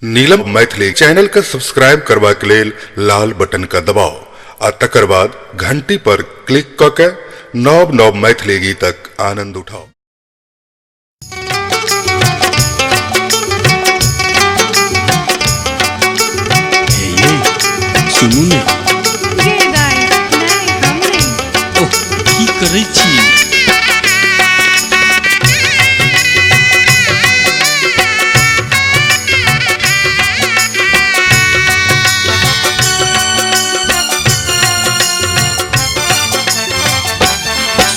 नीलम Maithili channel का subscribe करबा के लेल लाल बटन का दबाओ आ तकर बाद घंटी पर क्लिक क के नव नव मैथिली गीतक आनंद उठाओ। सुनू ने ओह की करै छी?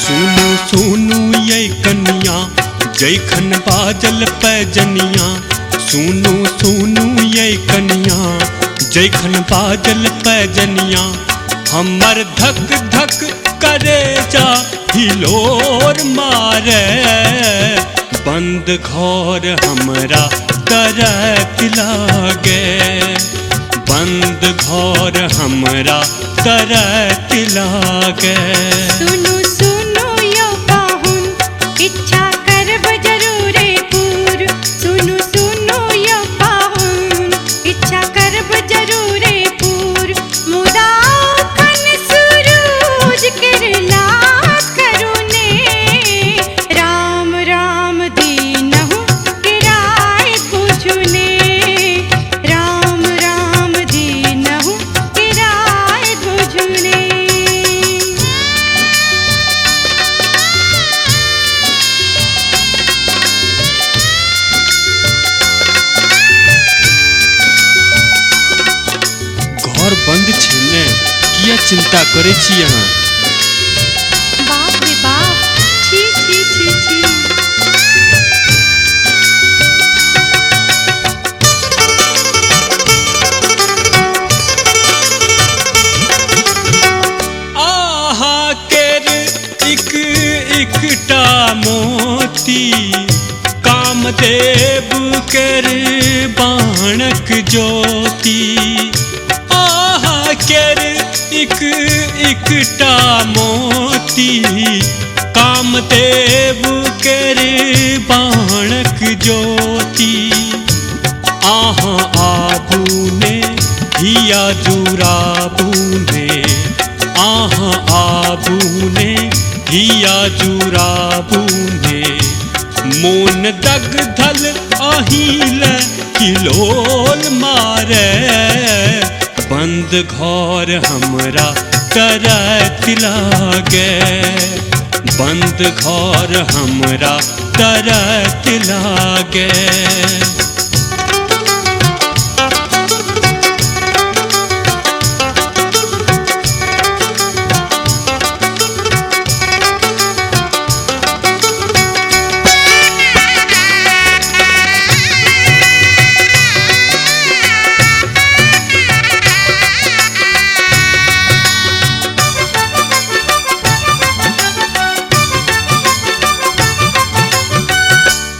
सुनू सुनू ये कन्या जैखन बाजल पैजनिया, सुनू सुनू ये कन्या जैखन बाजल पैजनिया, हमर धक धक करे जा हिलोर मारे, बंद घर हमरा तरक लागे, बंद घर हमरा तरक लागे। सुनु सुनु यो पाहुन इच्छा करब जरूरे पूर, सुनु सुनु यो पाहुन इच्छा करब जरूरे पूर, मुदा खन सूरज किरला करुने, राम राम दीनहु किराय बुझुने, राम राम दीनहु किराय बुझुने। घर बंद छै ने, किया चिंता करे छी अहाँ? बाप रे बाप, छी छी छी छी। आहा केर एक एकटा मोती, कामदेव केर बाणक ज्योति, आहा केर एक एकटा मोती, कामदेव केर बाणक ज्योति, आहा आबूने हिया जुराबूने, आहा आबूने हिया जुराबूने, मोन दगधल अहिल किलोल मारे, बंद घर हमरा तरक लागे, बंद घर हमरा तरक लागे।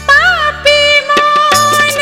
पापी मन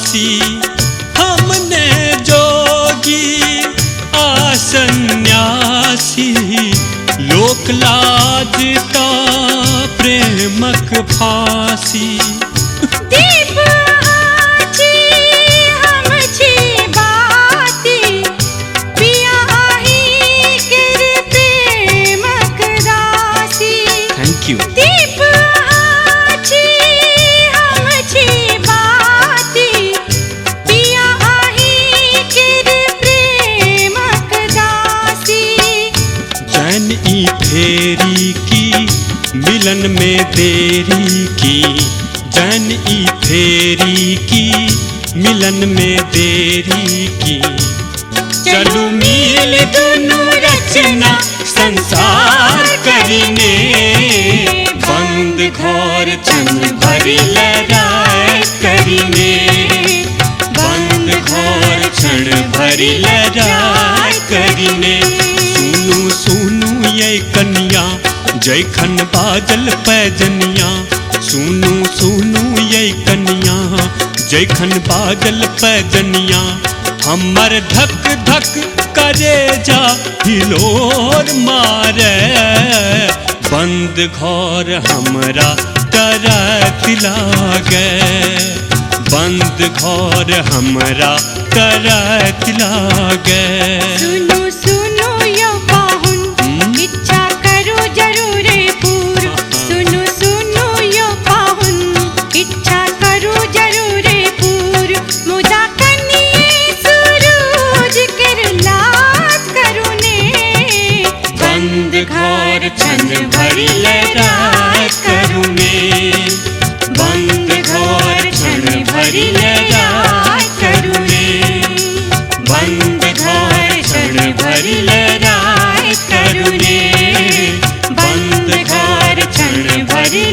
फांसी हमने जोगी आसन्यासी लोक लाजता प्रेमक फांसी दीप आची हम छी बाती पिया आही गिर प्रेमक दासी थैंक यू दीप आची हम छी बाती पिया आही गिर प्रेमक दासी जैन ई फेरी की मिलन में देरी की जैन ई फेरी की मिलन में देरी की चलू मिल दुनु रचना संसार करीने बंद घर छन भरी लड़ाई करीने बंद घर छन भरी लड़ाई करीने सुनु सुनु ये कन्या जयखन बाजल पैजनिया सुनु सुनु ये कन्या जयखन बाजल पैजनिया हमर धक धक करे जा हिलोर मारे बंद घर हमरा तरत लागे बंद घर हमरा तरत लागे सुनो सुनो यो पाहुन इच्छा करो जरूर पूर्ण सुनो सुनो यो पाहुन इच्छा करो जरूर पूर्ण मुदा कनिए सूरज किरलात करुने बंद घर छन भरी लड़ाई करुने बंद घर छन भरी लड़ाई करुने बंद घर छन भरी लड़ाई करुने बंद घर छन भरी